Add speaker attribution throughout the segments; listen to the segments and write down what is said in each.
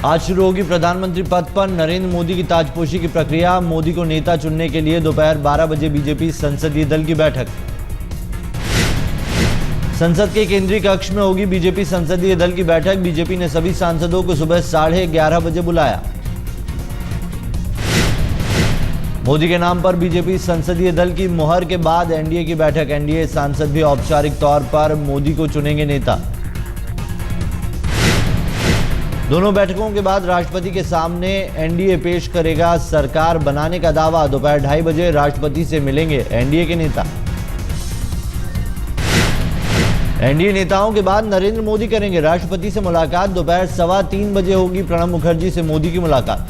Speaker 1: आज शुरू होगी प्रधानमंत्री पद पर नरेंद्र मोदी की ताजपोशी की प्रक्रिया। मोदी को नेता चुनने के लिए दोपहर 12 बजे बीजेपी संसदीय दल की बैठक। संसद के केंद्रीय कक्ष में होगी बीजेपी संसदीय दल की बैठक। बीजेपी ने सभी सांसदों को सुबह 11:30 बजे बुलाया। मोदी के नाम पर बीजेपी संसदीय दल की मुहर के बाद एनडीए की बैठक। एनडीए सांसद भी औपचारिक तौर पर मोदी को चुनेंगे नेता। दोनों बैठकों के बाद राष्ट्रपति के सामने एनडीए पेश करेगा सरकार बनाने का दावा। दोपहर 2:30 बजे राष्ट्रपति से मिलेंगे एनडीए के नेता। एनडीए नेताओं के बाद नरेंद्र मोदी करेंगे राष्ट्रपति से मुलाकात। दोपहर 3:15 बजे होगी प्रणब मुखर्जी से मोदी की मुलाकात।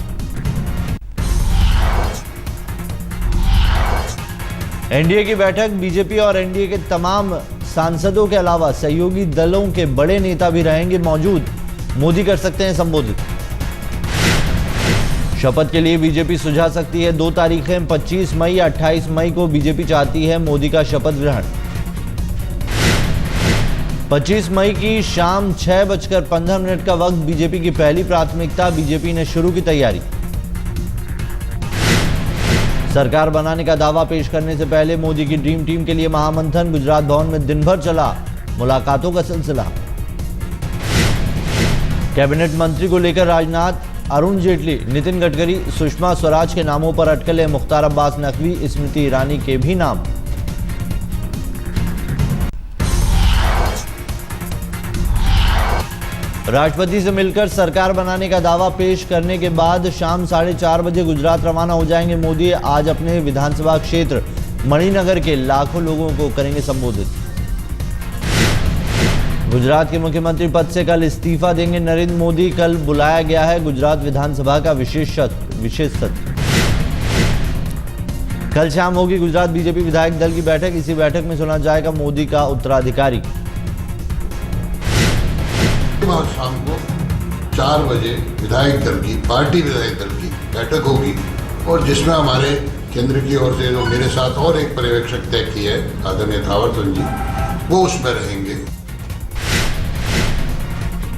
Speaker 1: एनडीए की बैठक बीजेपी और एनडीए के तमाम सांसदों के अलावा सहयोगी दलों के बड़े नेता भी रहेंगे मौजूद। मोदी कर सकते हैं संबोधित। शपथ के लिए बीजेपी सुझा सकती है 2 तारीखें, 25 मई या 28 मई को बीजेपी चाहती है मोदी का शपथ ग्रहण। 25 मई की शाम 6:15 का वक्त बीजेपी की पहली प्राथमिकता। बीजेपी ने शुरू की तैयारी। सरकार बनाने का दावा पेश करने से पहले मोदी की ड्रीम टीम के लिए महामंथन। गुजरात भवन में दिन भर चला मुलाकातों का सिलसिला। कैबिनेट मंत्री को लेकर राजनाथ, अरुण जेटली, नितिन गडकरी, सुषमा स्वराज के नामों पर अटकलें। मुख्तार अब्बास नकवी, स्मृति ईरानी के भी नाम। राष्ट्रपति से मिलकर सरकार बनाने का दावा पेश करने के बाद शाम 4:30 बजे गुजरात रवाना हो जाएंगे मोदी। आज अपने विधानसभा क्षेत्र मणिनगर के लाखों लोगों को करेंगे संबोधित। गुजरात के मुख्यमंत्री पद से कल इस्तीफा देंगे नरेंद्र मोदी। कल बुलाया गया है गुजरात विधानसभा का विशेष सत्र। कल शाम होगी गुजरात बीजेपी विधायक दल की बैठक। इसी बैठक में चुना जाएगा मोदी का उत्तराधिकारी।
Speaker 2: आज शाम को 4 बजे विधायक दल की, पार्टी विधायक दल की बैठक होगी और जिसमें हमारे केंद्र की ओर से जो मेरे साथ और एक पर्यवेक्षक तय की है आदरणीय थावरचंद जी, वो उसमें रहेंगे।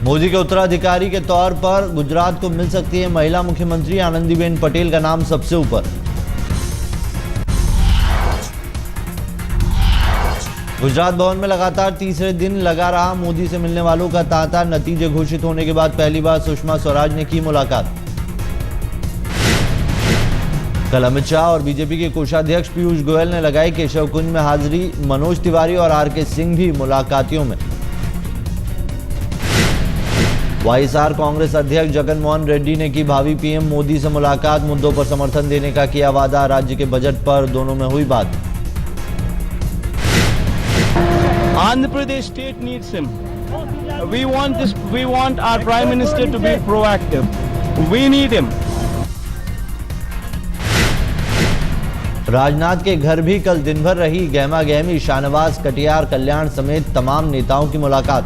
Speaker 1: मोदी के उत्तराधिकारी के तौर पर गुजरात को मिल सकती है महिला मुख्यमंत्री। आनंदीबेन पटेल का नाम सबसे ऊपर। गुजरात भवन में लगातार तीसरे दिन लगा रहा मोदी से मिलने वालों का तांता। नतीजे घोषित होने के बाद पहली बार सुषमा स्वराज ने की मुलाकात। कल अमित शाह और बीजेपी के कोषाध्यक्ष पीयूष गोयल ने लगाई केशव कुंज में हाजिरी। मनोज तिवारी और आरके सिंह भी मुलाकातियों में। वाईएसआर कांग्रेस अध्यक्ष जगन मोहन रेड्डी ने की भावी पीएम मोदी से मुलाकात। मुद्दों पर समर्थन देने का किया वादा। राज्य के बजट पर दोनों में हुई बात।
Speaker 3: Andhra Pradesh state needs him. We want our Prime Minister to be proactive. We need him.
Speaker 1: Rajnath के घर भी कल दिन भर रही गहमा गहमी। शाहनवाज, कटियार, कल्याण समेत तमाम नेताओं की मुलाकात।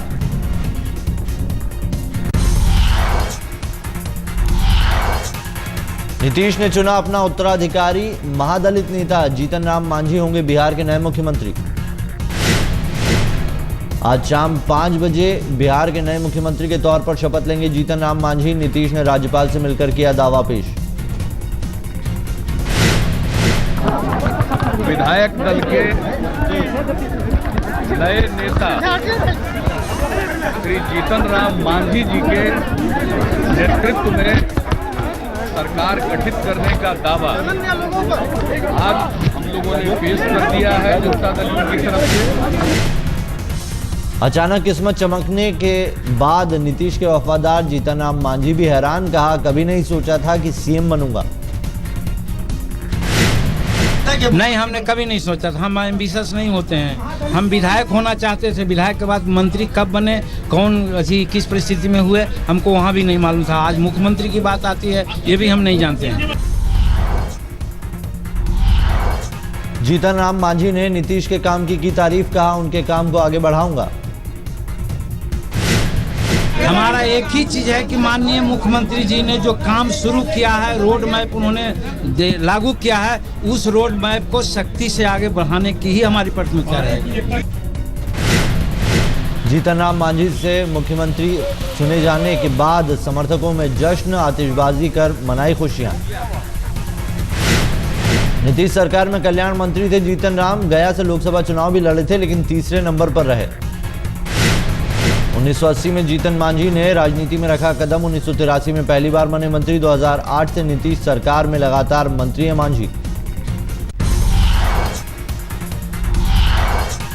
Speaker 1: नीतीश ने चुना अपना उत्तराधिकारी। महादलित नेता जीतन राम मांझी होंगे बिहार के नए मुख्यमंत्री। आज शाम 5 बजे बिहार के नए मुख्यमंत्री के तौर पर शपथ लेंगे जीतन राम मांझी। नीतीश ने राज्यपाल से मिलकर किया दावा पेश।
Speaker 4: विधायक दल के नए नेता श्री जीतन राम मांझी जी के नेतृत्व में सरकार गठित करने का दावा आज हम लोगों ने पेश कर दिया है जनता दल की तरफ से।
Speaker 1: अचानक किस्मत चमकने के बाद नीतीश के वफादार जीतन राम मांझी भी हैरान। कहा, कभी नहीं सोचा था कि सीएम बनूंगा।
Speaker 5: नहीं, हमने कभी नहीं सोचा था। हम एम्बिशियस नहीं होते हैं। हम विधायक होना चाहते थे। विधायक के बाद मंत्री कब बने, कौन ऐसी किस परिस्थिति में हुए, हमको वहाँ भी नहीं मालूम था। आज मुख्यमंत्री की बात आती है, ये भी हम नहीं जानते हैं।
Speaker 1: जीतन राम मांझी ने नीतीश के काम की तारीफ। कहा, उनके काम को आगे बढ़ाऊंगा।
Speaker 5: हमारा एक ही चीज है कि माननीय मुख्यमंत्री जी ने जो काम शुरू किया है, रोड मैप उन्होंने लागू किया है, उस रोड मैप को सख्ती से आगे बढ़ाने की ही हमारी प्राथमिकता रहेगी।
Speaker 1: जीतन राम मांझी से मुख्यमंत्री चुने जाने के बाद समर्थकों में जश्न, आतिशबाजी कर मनाई खुशियां। नीतीश सरकार में कल्याण मंत्री थे जीतन राम, गया से लोकसभा चुनाव भी लड़े थे लेकिन तीसरे नंबर पर रहे। 1980 में जीतन मांझी ने राजनीति में रखा कदम, 1983 में पहली बार बने मंत्री, 2008 से नीतीश सरकार में लगातार मंत्री हैं मांझी।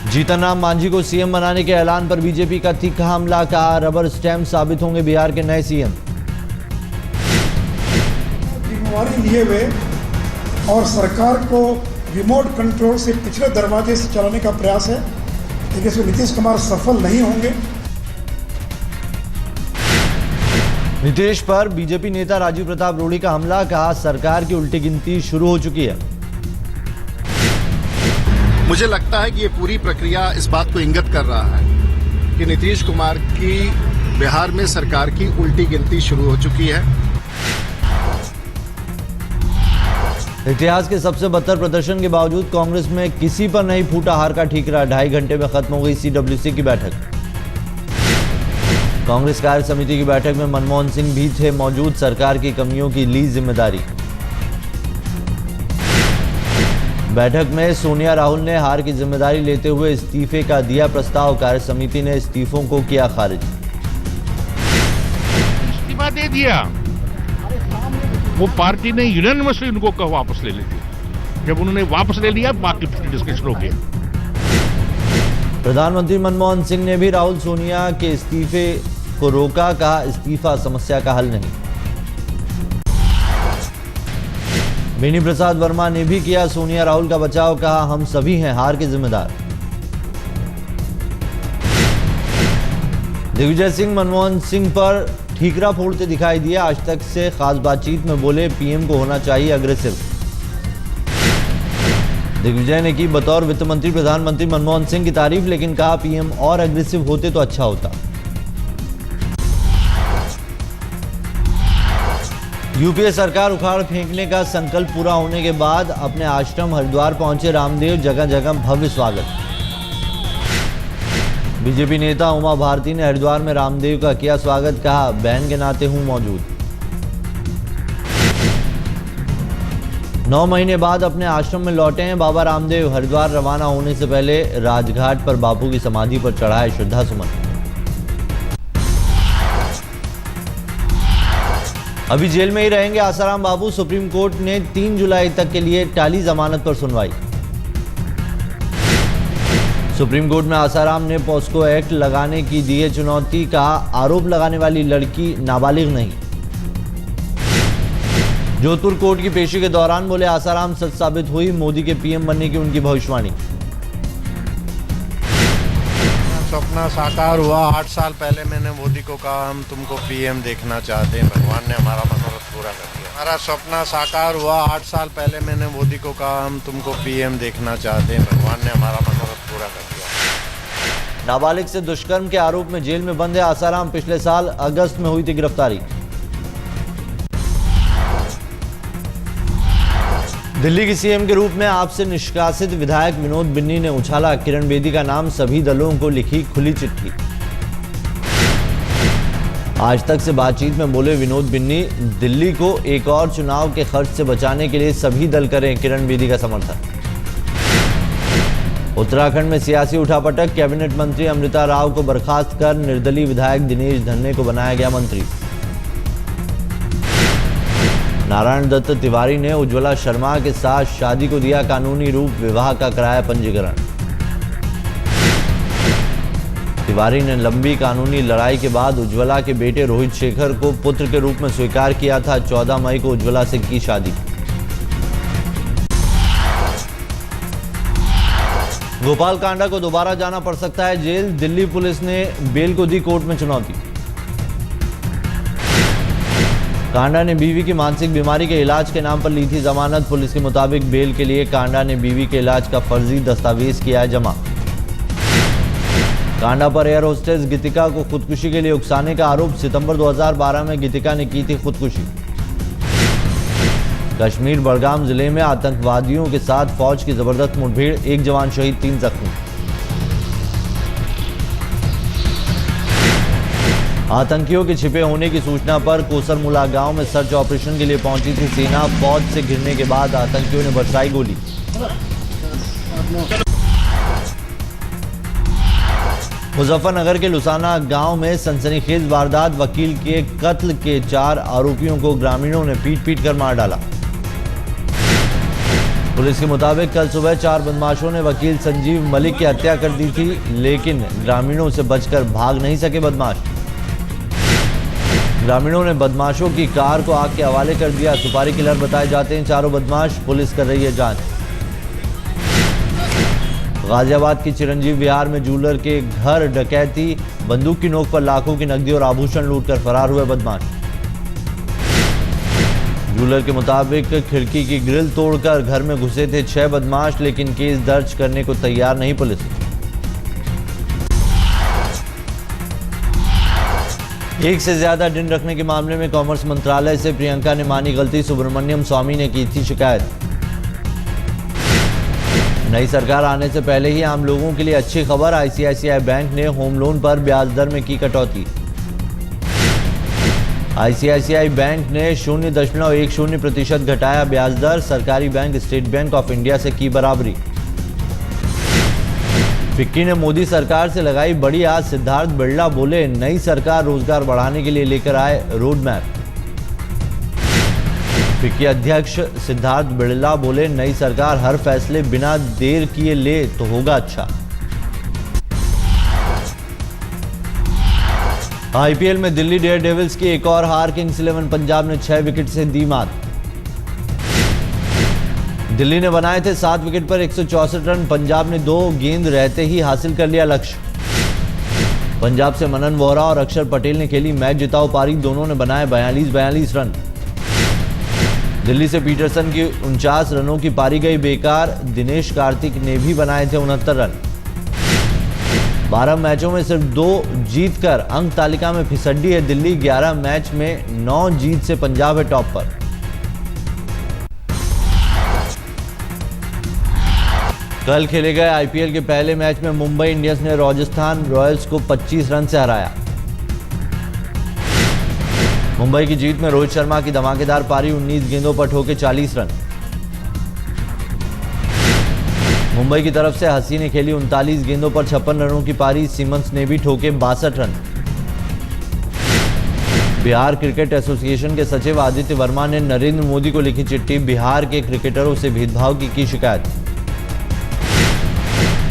Speaker 1: जीतन राम मांझी को सीएम बनाने के ऐलान पर बीजेपी का तीखा हमला, कहा रबर स्टैंप साबित होंगे बिहार के नए सीएम।
Speaker 6: जिम्मेवारी लिए हुए और सरकार को रिमोट कंट्रोल से पिछले दरवाजे से चलाने का प्रयास है, लेकिन इसमें नीतीश कुमार सफल नहीं होंगे।
Speaker 1: नीतीश पर बीजेपी नेता राजीव प्रताप रूडी का हमला, कहा सरकार की उल्टी गिनती शुरू हो चुकी है।
Speaker 7: मुझे लगता है कि ये पूरी प्रक्रिया इस बात को इंगित कर रहा है कि नीतीश कुमार की बिहार में सरकार की उल्टी गिनती शुरू हो चुकी है।
Speaker 1: इतिहास के सबसे बदतर प्रदर्शन के बावजूद कांग्रेस में किसी पर नहीं फूटा हार का ठीकरा, 2.5 घंटे में खत्म हो गई सीडब्ल्यूसी की बैठक। कांग्रेस कार्य समिति की बैठक में मनमोहन सिंह भी थे मौजूद, सरकार की कमियों की ली जिम्मेदारी। बैठक में सोनिया राहुल ने हार की जिम्मेदारी लेते हुए इस्तीफे का दिया प्रस्ताव, कार्य समिति ने इस्तीफों को किया खारिज।
Speaker 8: इस्तीफा दे दिया, वो पार्टी ने यूनानिमसली उनको कहा वापस ले लीजिए। जब उन्होंने वापस ले लिया बाकी डिस्कशन हो गया।
Speaker 1: प्रधानमंत्री मनमोहन सिंह ने भी राहुल सोनिया के इस्तीफे को रोका, कहा इस्तीफा समस्या का हल नहीं। बेनी प्रसाद वर्मा ने भी किया सोनिया राहुल का बचाव, कहा हम सभी हैं हार के जिम्मेदार। दिग्विजय सिंह मनमोहन सिंह पर ठीकरा फोड़ते दिखाई दिया, आज तक से खास बातचीत में बोले पीएम को होना चाहिए अग्रेसिव। दिग्विजय ने की बतौर वित्त मंत्री प्रधानमंत्री मनमोहन सिंह की तारीफ, लेकिन कहा पीएम और अग्रेसिव होते तो अच्छा होता। यूपीए सरकार उखाड़ फेंकने का संकल्प पूरा होने के बाद अपने आश्रम हरिद्वार पहुंचे रामदेव, जगह जगह भव्य स्वागत। बीजेपी नेता उमा भारती ने हरिद्वार में रामदेव का किया स्वागत, कहा बहन के नाते हूं मौजूद। 9 महीने बाद अपने आश्रम में लौटे हैं बाबा रामदेव, हरिद्वार रवाना होने से पहले राजघाट पर बापू की समाधि पर चढ़ाए श्रद्धा सुमन। अभी जेल में ही रहेंगे आसाराम बाबू, सुप्रीम कोर्ट ने 3 जुलाई तक के लिए टाली जमानत पर सुनवाई। सुप्रीम कोर्ट में आसाराम ने पॉस्को एक्ट लगाने की दी है चुनौती, कहा आरोप लगाने वाली लड़की नाबालिग नहीं। जोधपुर कोर्ट की पेशी के दौरान बोले आसाराम सच साबित हुई, मोदी के पीएम बनने की उनकी भविष्यवाणी।
Speaker 9: सपना साकार हुआ, 8 साल पहले मैंने मोदी को कहा हम तुमको पीएम देखना चाहते हैं, भगवान ने हमारा मनोरथ पूरा कर दिया। हमारा सपना साकार हुआ, 8 साल पहले मैंने मोदी को कहा हम तुमको पीएम देखना चाहते हैं, भगवान ने हमारा मनोरथ पूरा कर दिया।
Speaker 1: नाबालिग से दुष्कर्म के आरोप में जेल में बंद है आसाराम, पिछले साल अगस्त में हुई थी गिरफ्तारी। दिल्ली की सीएम के रूप में आपसे निष्कासित विधायक विनोद बिन्नी ने उछाला किरण बेदी का नाम, सभी दलों को लिखी खुली चिट्ठी। आज तक से बातचीत में बोले विनोद बिन्नी, दिल्ली को एक और चुनाव के खर्च से बचाने के लिए सभी दल करें किरण बेदी का समर्थन। उत्तराखंड में सियासी उठापटक, कैबिनेट मंत्री अमृता राव को बर्खास्त कर निर्दलीय विधायक दिनेश धन्ने को बनाया गया मंत्री। नारायण दत्त तिवारी ने उज्ज्वला शर्मा के साथ शादी को दिया कानूनी रूप, विवाह का कराया पंजीकरण। तिवारी ने लंबी कानूनी लड़ाई के बाद उज्ज्वला के बेटे रोहित शेखर को पुत्र के रूप में स्वीकार किया था, 14 मई को उज्ज्वला से की शादी। गोपाल कांडा को दोबारा जाना पड़ सकता है जेल, दिल्ली पुलिस ने बेल को दी कोर्ट में चुनौती। कांडा ने बीवी की मानसिक बीमारी के इलाज के नाम पर ली थी जमानत, पुलिस के मुताबिक बेल के लिए कांडा ने बीवी के इलाज का फर्जी दस्तावेज किया है जमा। कांडा पर एयर होस्टेस गीतिका को खुदकुशी के लिए उकसाने का आरोप, सितंबर 2012 में गीतिका ने की थी खुदकुशी। कश्मीर बड़गाम जिले में आतंकवादियों के साथ फौज की जबरदस्त मुठभेड़, 1 जवान शहीद 3 जख्मी। आतंकियों के छिपे होने की सूचना पर कोसरमुला गांव में सर्च ऑपरेशन के लिए पहुंची थी सेना। फौज से घिरने के बाद आतंकियों ने बरसाई गोली। मुजफ्फरनगर के लुसाना गांव में सनसनीखेज वारदात। वकील के कत्ल के 4 आरोपियों को ग्रामीणों ने पीट कर मार डाला। पुलिस के मुताबिक कल सुबह 4 बदमाशों ने वकील संजीव मलिक की हत्या कर दी थी, लेकिन ग्रामीणों से बचकर भाग नहीं सके बदमाश। ग्रामीणों ने बदमाशों की कार को आग के हवाले कर दिया। सुपारी किलर बताए जाते हैं चारों बदमाश। पुलिस कर रही है जांच। गाजियाबाद की चिरंजीव विहार में जूलर के घर डकैती। बंदूक की नोक पर लाखों की नकदी और आभूषण लूटकर फरार हुए बदमाश। जूलर के मुताबिक खिड़की की ग्रिल तोड़कर घर में घुसे थे 6 बदमाश, लेकिन केस दर्ज करने को तैयार नहीं पुलिस। एक से ज्यादा दिन रखने के मामले में कॉमर्स मंत्रालय से प्रियंका ने मानी गलती। सुब्रमण्यम स्वामी ने की थी शिकायत। नई सरकार आने से पहले ही आम लोगों के लिए अच्छी खबर। आईसीआईसीआई बैंक ने होम लोन पर ब्याज दर में की कटौती। आईसीआईसीआई बैंक ने 0.10% घटाया ब्याज दर। सरकारी bank state bank of India से की बराबरी। फिक्की ने मोदी सरकार से लगाई बड़ी आस। सिद्धार्थ बिड़ला बोले नई सरकार रोजगार बढ़ाने के लिए लेकर आए रोड मैप। फिक्की अध्यक्ष सिद्धार्थ बिड़ला बोले नई सरकार हर फैसले बिना देर किए ले तो होगा अच्छा। आईपीएल में दिल्ली डेयरडेविल्स की एक और हार। किंग्स 11 पंजाब ने 6 विकेट से दी मात। दिल्ली ने बनाए थे 7 विकेट पर 164 रन। पंजाब ने 2 गेंद रहते ही हासिल कर लिया लक्ष्य। पंजाब से मनन वोहरा और अक्षर पटेल ने खेली मैच जिताऊ पारी। दोनों ने बनाए 42 रन। दिल्ली से पीटरसन की 49 रनों की पारी गई बेकार। दिनेश कार्तिक ने भी बनाए थे 69 रन। 12 मैचों में सिर्फ 2 जीतकर अंक तालिका में फिसड्डी है दिल्ली। 11 मैच में 9 जीत से पंजाब है टॉप पर। कल खेले गए आईपीएल के पहले मैच में मुंबई इंडियंस ने राजस्थान रॉयल्स को 25 रन से हराया। मुंबई की जीत में रोहित शर्मा की धमाकेदार पारी। 19 गेंदों पर ठोके 40 रन। मुंबई की तरफ से हसी ने खेली 39 गेंदों पर 56 रनों की पारी। सिमंस ने भी ठोके 62 रन। बिहार क्रिकेट एसोसिएशन के सचिव आदित्य वर्मा ने नरेंद्र मोदी को लिखी चिट्ठी। बिहार के क्रिकेटरों से भेदभाव की शिकायत।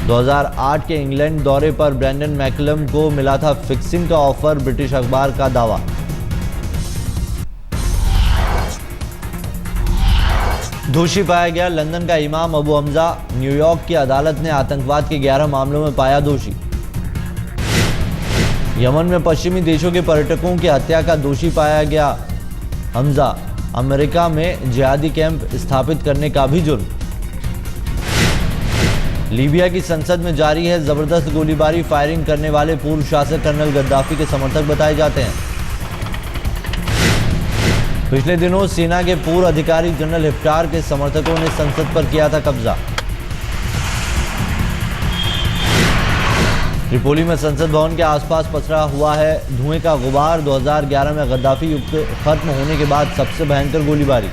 Speaker 1: 2008 के इंग्लैंड दौरे पर ब्रैंडन मैकलम को मिला था फिक्सिंग का ऑफर। ब्रिटिश अखबार का दावा। दोषी पाया गया लंदन का इमाम अबू हमजा। न्यूयॉर्क की अदालत ने आतंकवाद के 11 मामलों में पाया दोषी। यमन में पश्चिमी देशों के पर्यटकों की हत्या का दोषी पाया गया हमजा। अमेरिका में जिहादी कैंप स्थापित करने का भी जुर्म। लीबिया की संसद में जारी है जबरदस्त गोलीबारी। फायरिंग करने वाले पूर्व शासक कर्नल गद्दाफी के समर्थक बताए जाते हैं। पिछले दिनों सेना के पूर्व अधिकारी जनरल हिफ्टार के समर्थकों ने संसद पर किया था कब्जा। त्रिपोली में संसद भवन के आसपास पसरा हुआ है धुएं का गुबार। 2011 में गद्दाफी युग खत्म होने के बाद सबसे भयंकर गोलीबारी।